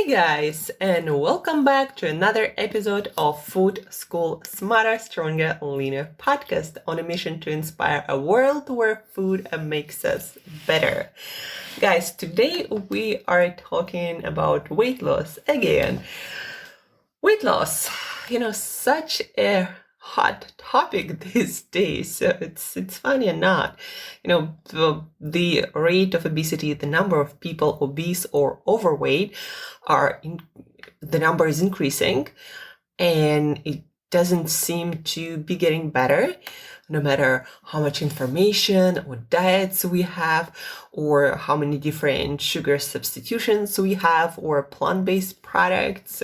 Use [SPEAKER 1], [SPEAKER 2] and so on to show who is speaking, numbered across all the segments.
[SPEAKER 1] Hey guys, and welcome back to another episode of Food School Smarter, Stronger, Leaner podcast on a mission to inspire a world where food makes us better. Guys, today we are talking about weight loss again. Weight loss, such a hot topic these days. It's funny or not. The rate of obesity, the number of people obese or overweight the number is increasing, and it doesn't seem to be getting better, no matter how much information or diets we have, or how many different sugar substitutions we have, or plant-based products,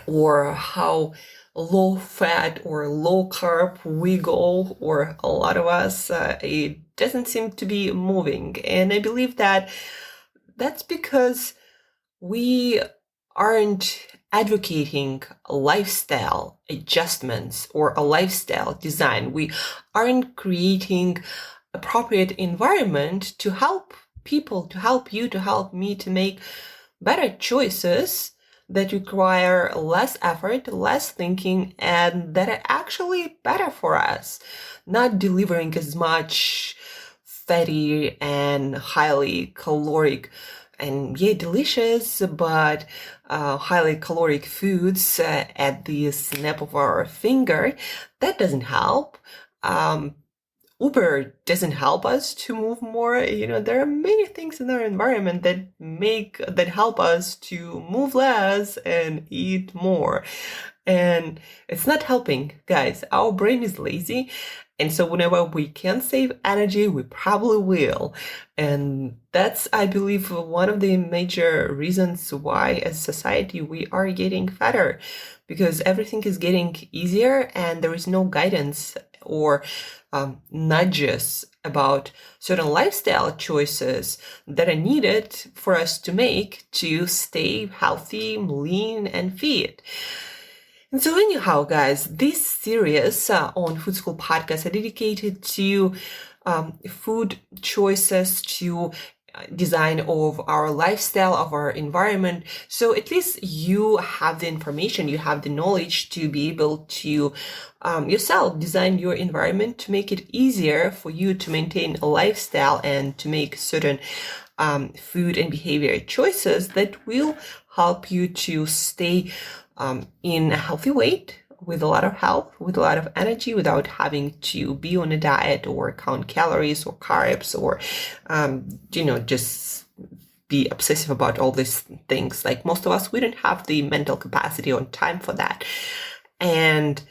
[SPEAKER 1] or how low fat or low carb we go, or a lot of us, it doesn't seem to be moving. And I believe that that's because we aren't advocating lifestyle adjustments or a lifestyle design. We aren't creating appropriate environment to help people, to help you, to help me to make better choices that require less effort, less thinking, and that are actually better for us, not delivering as much fatty and highly caloric and delicious, but highly caloric foods at the snap of our finger. That doesn't help. Uber doesn't help us to move more. There are many things in our environment that help us to move less and eat more. And it's not helping, guys. Our brain is lazy. And so whenever we can save energy, we probably will. And that's, I believe, one of the major reasons why as a society we are getting fatter, because everything is getting easier and there is no guidance or nudges about certain lifestyle choices that are needed for us to make to stay healthy, lean, and fit. And so anyhow, guys, this series on Food School Podcast are dedicated to food choices, to design of our lifestyle, of our environment. So at least you have the information, you have the knowledge to be able to yourself design your environment to make it easier for you to maintain a lifestyle and to make certain food and behavior choices that will help you to stay in a healthy weight, with a lot of health, with a lot of energy, without having to be on a diet or count calories or carbs or, just be obsessive about all these things. Like most of us, we don't have the mental capacity or time for that. And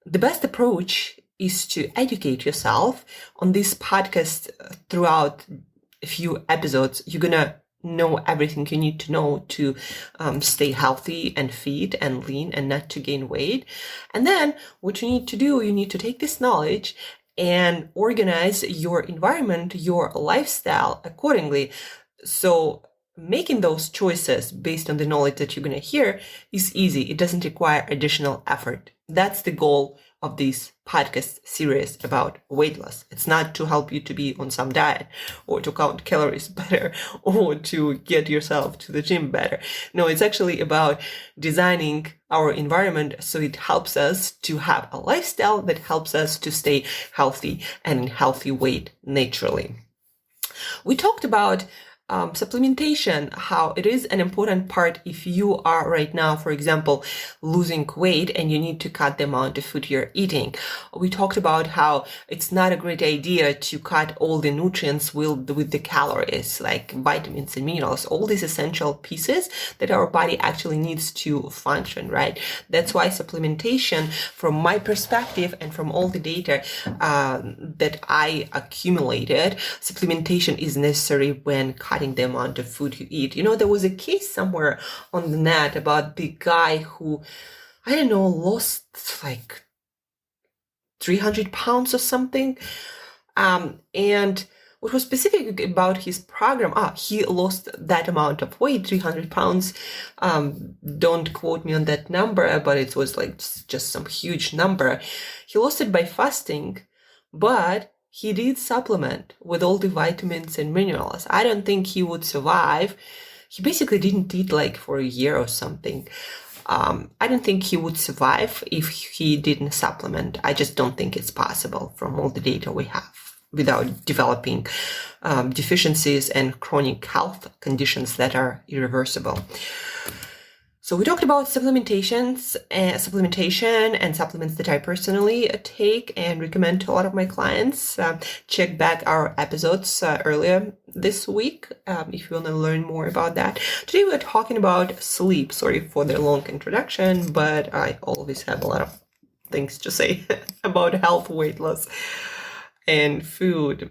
[SPEAKER 1] the best approach is to educate yourself. On this podcast, throughout a few episodes, you're going to know everything you need to know to stay healthy and fit and lean and not to gain weight. And then what you need to do, you need to take this knowledge and organize your environment, your lifestyle accordingly. So making those choices based on the knowledge that you're going to hear is easy. It doesn't require additional effort. That's the goal of this podcast series about weight loss. It's not to help you to be on some diet or to count calories better or to get yourself to the gym better. No, it's actually about designing our environment so it helps us to have a lifestyle that helps us to stay healthy and in healthy weight naturally. We talked about supplementation, how it is an important part if you are right now, for example, losing weight and you need to cut the amount of food you're eating. We talked about how it's not a great idea to cut all the nutrients with the calories, like vitamins and minerals, all these essential pieces that our body actually needs to function, right? That's why supplementation, from my perspective and from all the data that I accumulated, supplementation is necessary when cutting the amount of food you eat. There was a case somewhere on the net about the guy who, lost like 300 pounds or something. And what was specific about his program, he lost that amount of weight, 300 pounds. Don't quote me on that number, but it was like just some huge number. He lost it by fasting, but he did supplement with all the vitamins and minerals. I don't think he would survive he basically didn't eat like for a year or something. I don't think he would survive if he didn't supplement. I just don't think it's possible from all the data we have without developing deficiencies and chronic health conditions that are irreversible. So we talked about supplementation and supplements that I personally take and recommend to a lot of my clients. Check back our episodes earlier this week if you want to learn more about that. Today we're talking about sleep. Sorry for the long introduction, but I always have a lot of things to say about health, weight loss, and food.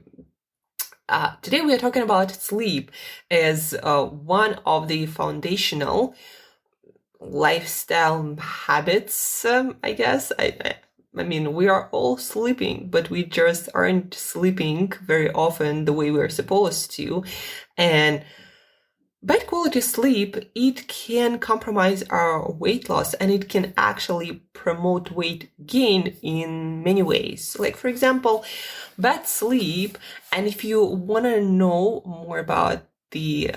[SPEAKER 1] Today we are talking about sleep as one of the foundational lifestyle habits, I guess. I mean, we are all sleeping, but we just aren't sleeping very often the way we're supposed to. And bad quality sleep, it can compromise our weight loss, and it can actually promote weight gain in many ways. Like, for example, bad sleep, and if you want to know more about the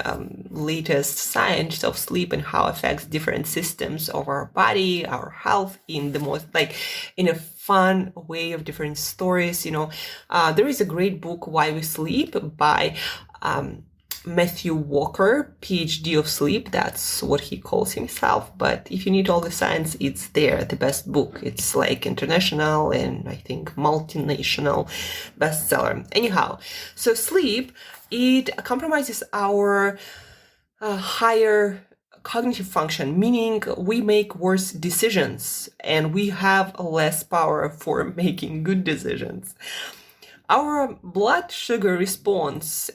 [SPEAKER 1] latest science of sleep and how it affects different systems of our body, our health, in the most, like, in a fun way of different stories, there is a great book, Why We Sleep, by Matthew Walker, PhD of sleep. That's what he calls himself. But if you need all the science, it's there, the best book. It's like international and I think multinational bestseller. Anyhow, so sleep, it compromises our higher cognitive function, meaning we make worse decisions and we have less power for making good decisions. Our blood sugar response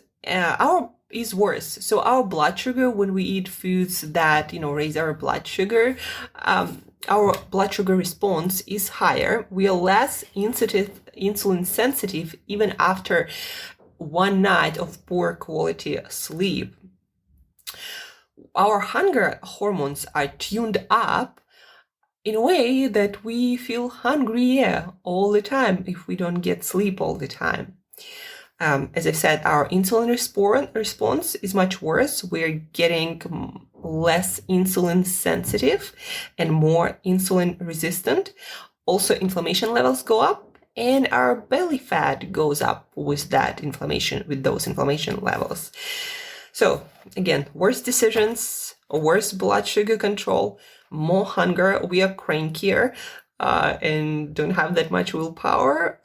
[SPEAKER 1] is worse. So our blood sugar, when we eat foods that, raise our blood sugar, our blood sugar response is higher. We are less insulin sensitive even after one night of poor quality sleep. Our hunger hormones are tuned up in a way that we feel hungry all the time if we don't get sleep all the time. As I said, our insulin response is much worse. We're getting less insulin sensitive and more insulin resistant. Also, inflammation levels go up and our belly fat goes up with those inflammation levels. So again, worse decisions, worse blood sugar control, more hunger, we are crankier. And don't have that much willpower,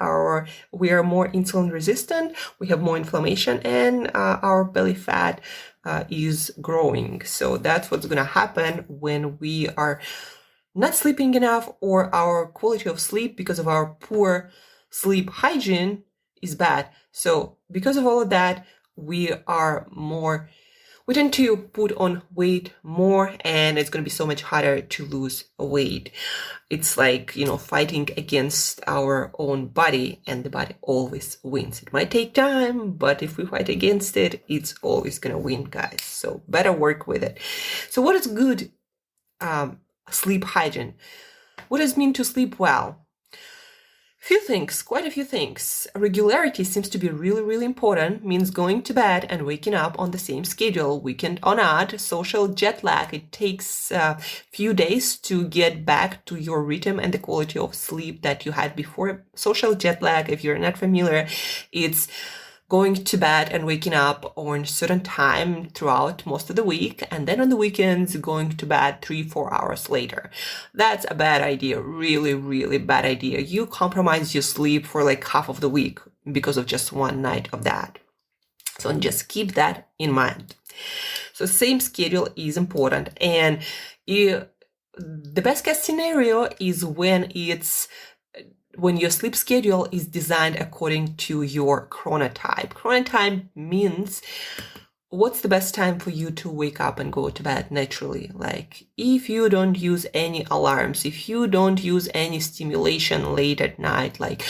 [SPEAKER 1] we are more insulin resistant, we have more inflammation, and our belly fat is growing. So that's what's going to happen when we are not sleeping enough, or our quality of sleep because of our poor sleep hygiene is bad. So because of all of that, we tend to put on weight more, and it's going to be so much harder to lose weight. It's like, fighting against our own body, and the body always wins. It might take time, but if we fight against it, it's always going to win, guys. So better work with it. So what is good sleep hygiene? What does it mean to sleep well? Quite a few things. Regularity seems to be really, really important. Means going to bed and waking up on the same schedule, weekend or not. Social jet lag, it takes a few days to get back to your rhythm and the quality of sleep that you had before. Social jet lag, if you're not familiar, it's going to bed and waking up on a certain time throughout most of the week, and then on the weekends going to bed 3-4 hours later. That's a bad idea, really, really bad idea. You compromise your sleep for like half of the week because of just one night of that. So just keep that in mind. So same schedule is important, and the best case scenario is when your sleep schedule is designed according to your chronotype. Chronotype means what's the best time for you to wake up and go to bed naturally. Like if you don't use any alarms, if you don't use any stimulation late at night, like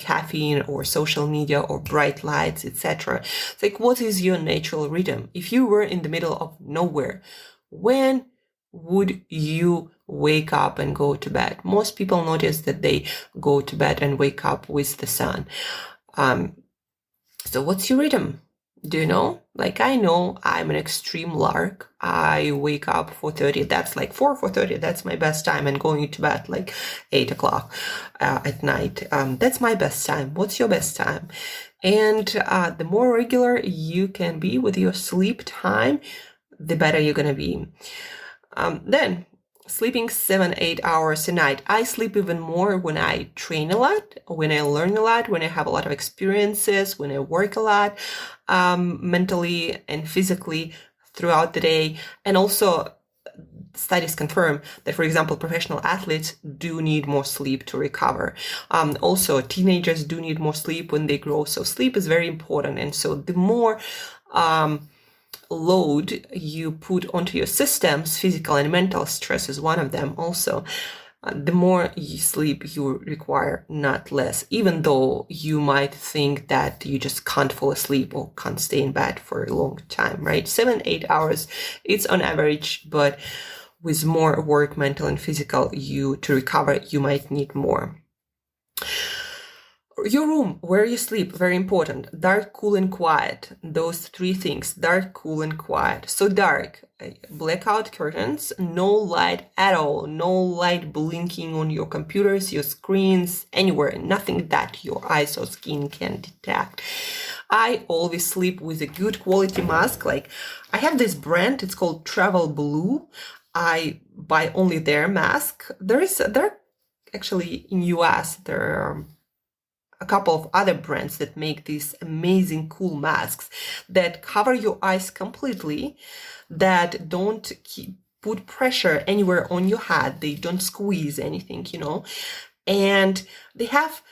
[SPEAKER 1] caffeine or social media or bright lights, etc. It's like, what is your natural rhythm? If you were in the middle of nowhere, when would you wake up and go to bed? Most people notice that they go to bed and wake up with the sun. So what's your rhythm? Do you know? Like, I know I'm an extreme lark. I wake up 4:30. That's like 4:30. That's my best time. And going to bed like 8 o'clock at night. That's my best time. What's your best time? And the more regular you can be with your sleep time, the better you're going to be. Then sleeping 7-8 hours a night. I sleep even more when I train a lot, when I learn a lot, when I have a lot of experiences, when I work a lot, mentally and physically throughout the day. And also studies confirm that, for example, professional athletes do need more sleep to recover. Also, teenagers do need more sleep when they grow. So sleep is very important. And so the more load you put onto your systems, physical and mental stress is one of them also, the more you sleep you require, not less, even though you might think that you just can't fall asleep or can't stay in bed for a long time, right? 7-8 hours, it's on average, but with more work, mental and physical, to recover, you might need more. Your room, where you sleep, very important. Dark, cool, and quiet. Those three things. Dark, cool, and quiet. So dark, blackout curtains, no light at all. No light blinking on your computers, your screens, anywhere. Nothing that your eyes or skin can detect. I always sleep with a good quality mask. Like, I have this brand, it's called Travel Blue. I buy only their mask. There actually in US, there are a couple of other brands that make these amazing cool masks that cover your eyes completely, that don't put pressure anywhere on your head. They don't squeeze anything, and they have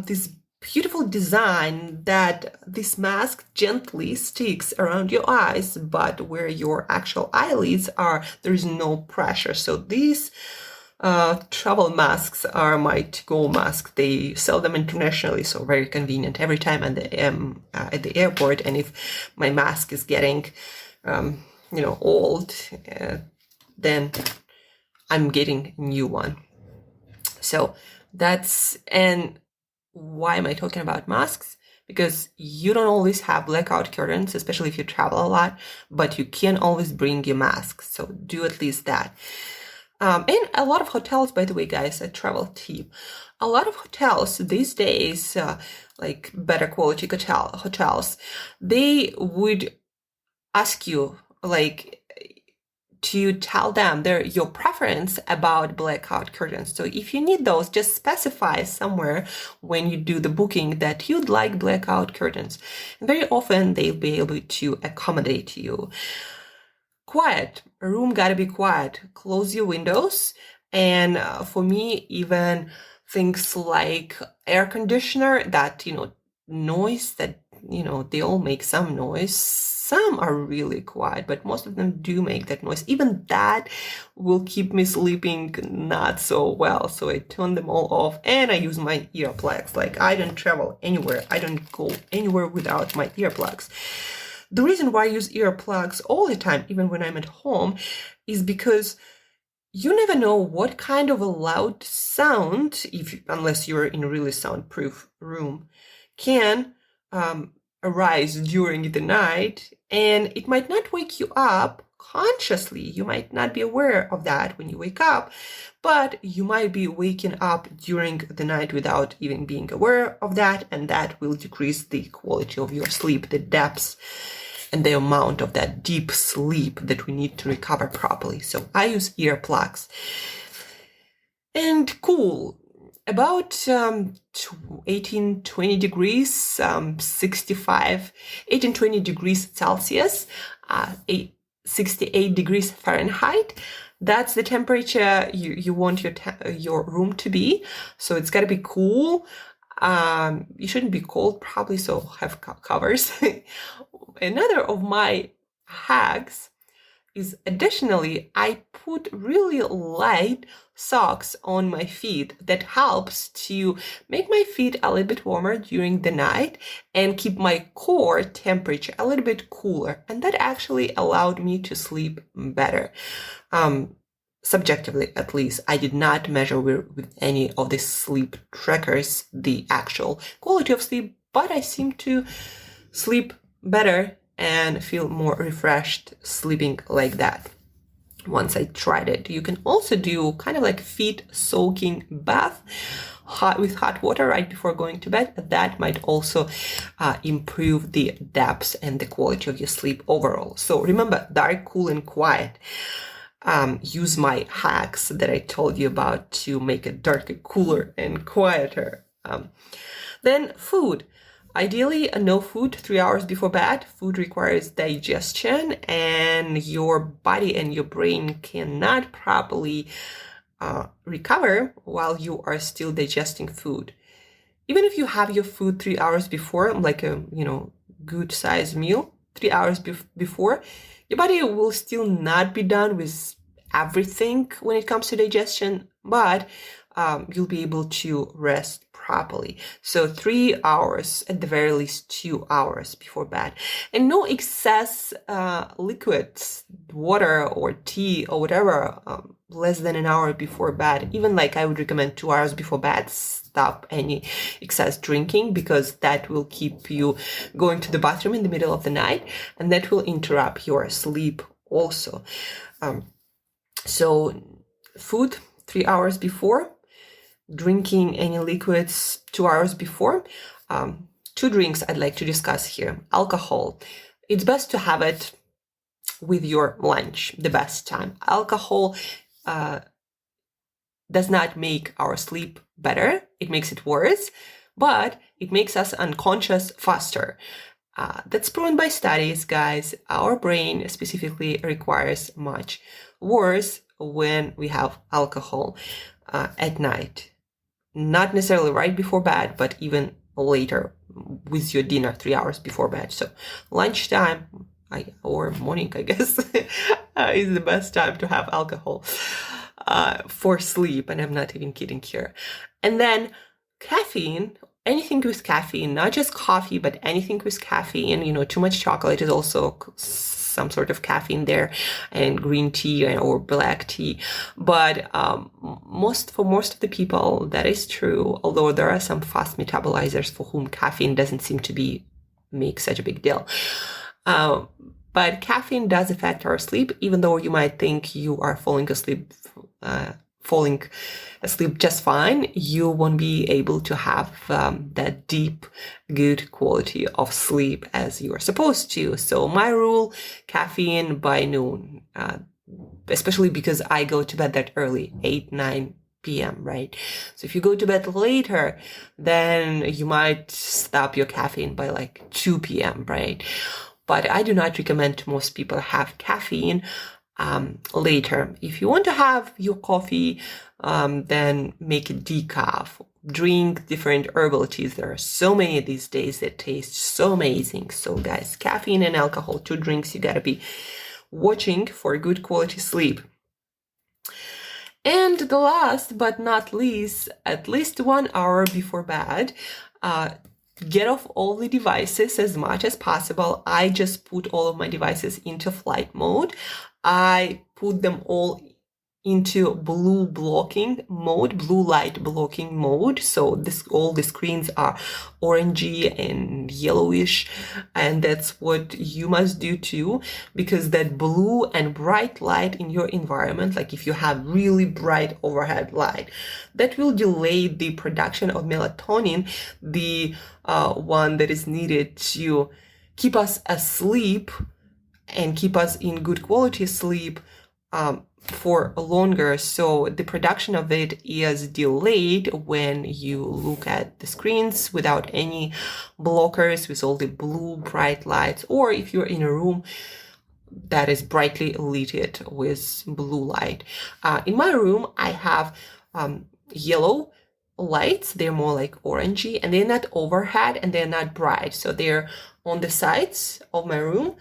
[SPEAKER 1] this beautiful design that this mask gently sticks around your eyes, but where your actual eyelids are, there is no pressure. So these travel masks are my to-go mask. They sell them internationally, so very convenient every time I am at the airport. And if my mask is getting, old, then I'm getting a new one. So and why am I talking about masks? Because you don't always have blackout curtains, especially if you travel a lot, but you can always bring your mask. So do at least that. And a lot of hotels, by the way, guys, a travel tip. A lot of hotels these days, like better quality hotels, they would ask you, like, to tell them your preference about blackout curtains. So if you need those, just specify somewhere when you do the booking that you'd like blackout curtains. And very often they'll be able to accommodate you. Quiet. A room gotta be quiet. Close your windows. And for me, even things like air conditioner, that, noise that, they all make some noise. Some are really quiet, but most of them do make that noise. Even that will keep me sleeping not so well. So I turn them all off and I use my earplugs. Like, I don't travel anywhere. I don't go anywhere without my earplugs. The reason why I use earplugs all the time, even when I'm at home, is because you never know what kind of a loud sound, unless you're in a really soundproof room, can arise during the night, and it might not wake you up consciously. You might not be aware of that when you wake up, but you might be waking up during the night without even being aware of that, and that will decrease the quality of your sleep, the depth and the amount of that deep sleep that we need to recover properly. So I use earplugs. And cool, about 18-20 degrees, 18-20 degrees Celsius, 68 degrees Fahrenheit. That's the temperature you want your room to be. So it's got to be cool. You shouldn't be cold, probably, so have covers. Another of my hacks is, additionally, I put really light socks on my feet. That helps to make my feet a little bit warmer during the night and keep my core temperature a little bit cooler. And that actually allowed me to sleep better. Subjectively, at least. I did not measure with any of the sleep trackers the actual quality of sleep, but I seem to sleep better and feel more refreshed sleeping like that. Once I tried it, you can also do kind of like feet soaking bath with hot water right before going to bed. That might also improve the depth and the quality of your sleep overall. So remember, dark, cool, and quiet. Use my hacks that I told you about to make it darker, cooler, and quieter. Then food. Ideally, no food 3 hours before bed. Food requires digestion, and your body and your brain cannot properly recover while you are still digesting food. Even if you have your food 3 hours before, like a good sized meal, 3 hours before, your body will still not be done with everything when it comes to digestion, but you'll be able to rest properly. So 3 hours, at the very least 2 hours before bed. And no excess liquids, water or tea or whatever, less than an hour before bed. Even like I would recommend 2 hours before bed, stop any excess drinking, because that will keep you going to the bathroom in the middle of the night, and that will interrupt your sleep also. So food 3 hours before, drinking any liquids 2 hours before. 2 drinks I'd like to discuss here. Alcohol. It's best to have it with your lunch, the best time. Alcohol does not make our sleep better. It makes it worse, but it makes us unconscious faster. That's proven by studies, guys. Our brain specifically requires much worse when we have alcohol at night. Not necessarily right before bed, but even later with your dinner 3 hours before bed. So lunchtime or morning, I guess, is the best time to have alcohol for sleep. And I'm not even kidding here. And then caffeine. Anything with caffeine, not just coffee, but anything with caffeine. Too much chocolate is also some sort of caffeine there, and green tea or black tea. But for most of the people, that is true, although there are some fast metabolizers for whom caffeine doesn't seem to make such a big deal. But caffeine does affect our sleep, even though you might think you are falling asleep just fine. You won't be able to have that deep, good quality of sleep as you are supposed to. So my rule, caffeine by noon, especially because I go to bed that early, 8, 9 p.m., right? So if you go to bed later, then you might stop your caffeine by like 2 p.m., right? But I do not recommend to most people have caffeine later. If you want to have your coffee, then make it decaf. Drink different herbal teas. There are so many these days that taste so amazing. So guys, caffeine and alcohol, 2 drinks, you gotta be watching for good quality sleep. And the last but not least, at least 1 hour before bed, get off all the devices as much as possible. I just put all of my devices into flight mode. I put them all into blue light blocking mode. So all the screens are orangey and yellowish, and that's what you must do too, because that blue and bright light in your environment, like if you have really bright overhead light, that will delay the production of melatonin, the one that is needed to keep us asleep and keep us in good quality sleep for longer. So the production of it is delayed when you look at the screens without any blockers, with all the blue bright lights, or if you're in a room that is brightly lit with blue light. In my room, I have yellow lights. They're more like orangey, and they're not overhead and they're not bright. So they're on the sides of my room.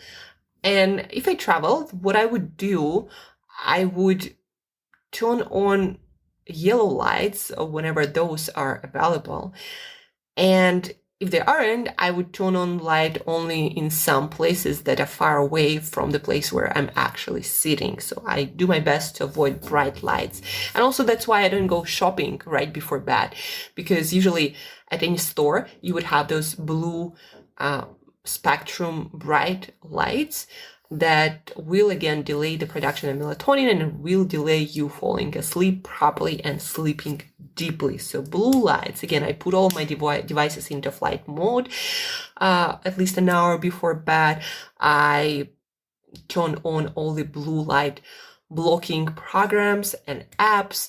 [SPEAKER 1] And if I traveled, what I would do, I would turn on yellow lights whenever those are available. And if they aren't, I would turn on light only in some places that are far away from the place where I'm actually sitting. So I do my best to avoid bright lights. And also that's why I don't go shopping right before bed, because usually at any store, you would have those blue spectrum bright lights that will again delay the production of melatonin and will delay you falling asleep properly and sleeping deeply. So blue lights, again, I put all my devices into flight mode at least an hour before bed. I turn on all the blue light blocking programs and apps,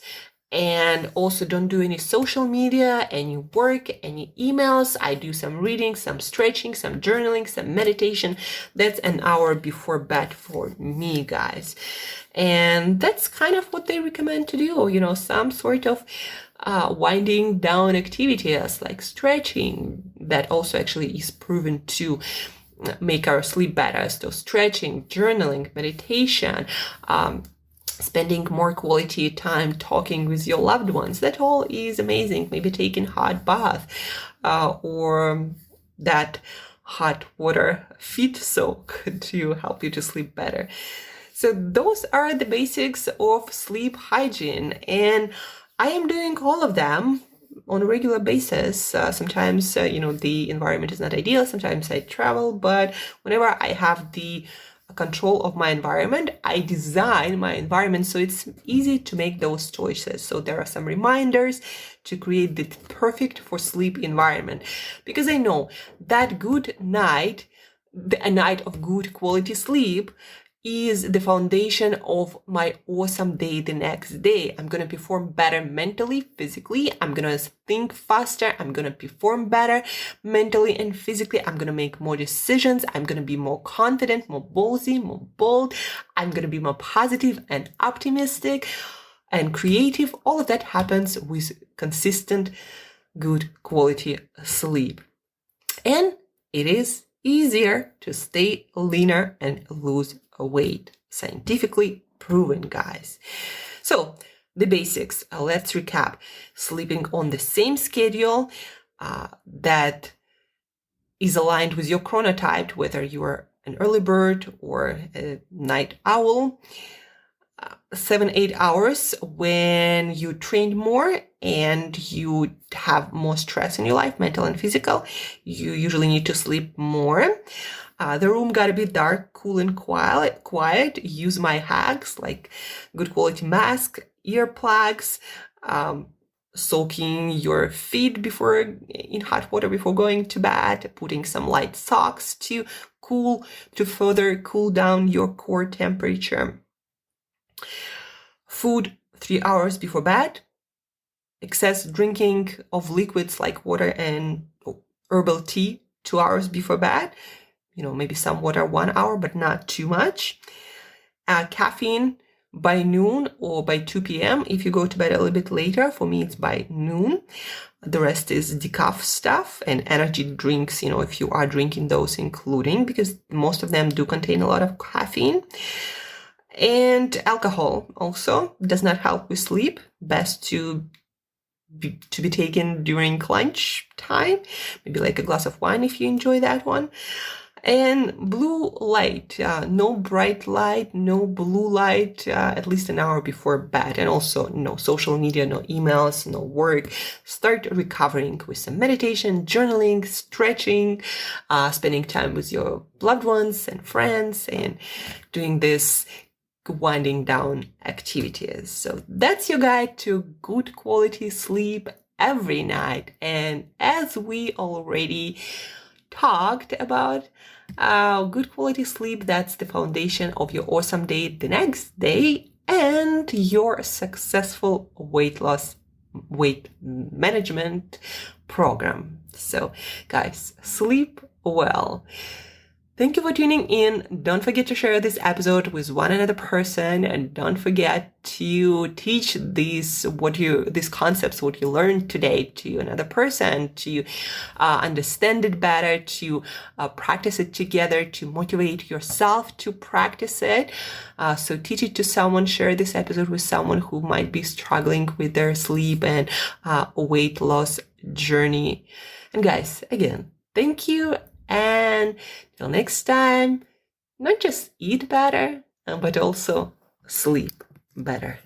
[SPEAKER 1] and also don't do any social media, any work, any emails. I do some reading, some stretching, some journaling, some meditation. That's an hour before bed for me, guys. And that's kind of what they recommend to do, some sort of winding down activities like stretching. That also actually is proven to make our sleep better. So stretching, journaling, meditation, spending more quality time talking with your loved ones. That all is amazing. Maybe taking hot bath or that hot water feet soak to help you to sleep better. So those are the basics of sleep hygiene, and I am doing all of them on a regular basis. Sometimes, the environment is not ideal. Sometimes I travel, but whenever I have the control of my environment, I design my environment so it's easy to make those choices. So there are some reminders to create the perfect for sleep environment, because I know that a night of good quality sleep is the foundation of my awesome day the next day. I'm going to perform better mentally, physically. I'm going to think faster. I'm going to perform better mentally and physically. I'm going to make more decisions. I'm going to be more confident, more ballsy, more bold. I'm going to be more positive and optimistic and creative. All of that happens with consistent, good quality sleep. And it is easier to stay leaner and lose weight. Scientifically proven, guys. So the basics, let's recap. Sleeping on the same schedule that is aligned with your chronotype, whether you are an early bird or a night owl. 7-8 hours when you train more and you have more stress in your life, mental and physical. You usually need to sleep more. The room gotta be dark, cool, and quiet. Use my hacks like good quality mask, earplugs, soaking your feet in hot water before going to bed, putting some light socks to further cool down your core temperature. Food 3 hours before bed. Excess drinking of liquids like water and herbal tea 2 hours before bed. Maybe some water 1 hour, but not too much. Caffeine by noon or by 2 p.m. If you go to bed a little bit later, for me it's by noon. The rest is decaf stuff and energy drinks, if you are drinking those, including, because most of them do contain a lot of caffeine. And alcohol also does not help with sleep. Best to be taken during lunch time, maybe like a glass of wine if you enjoy that one. And blue light, no bright light, no blue light, at least an hour before bed. And also no social media, no emails, no work. Start recovering with some meditation, journaling, stretching, spending time with your loved ones and friends, and doing this winding down activities. So that's your guide to good quality sleep every night. And as we already talked about, good quality sleep, that's the foundation of your awesome day the next day and your successful weight management program. So guys, sleep well. Thank you for tuning in. Don't forget to share this episode with one another person, and don't forget to teach these concepts, what you learned today, to another person, to understand it better, to practice it together, to motivate yourself to practice it. So teach it to someone, share this episode with someone who might be struggling with their sleep and weight loss journey. And guys, again, thank you. And till next time, not just eat better, but also sleep better.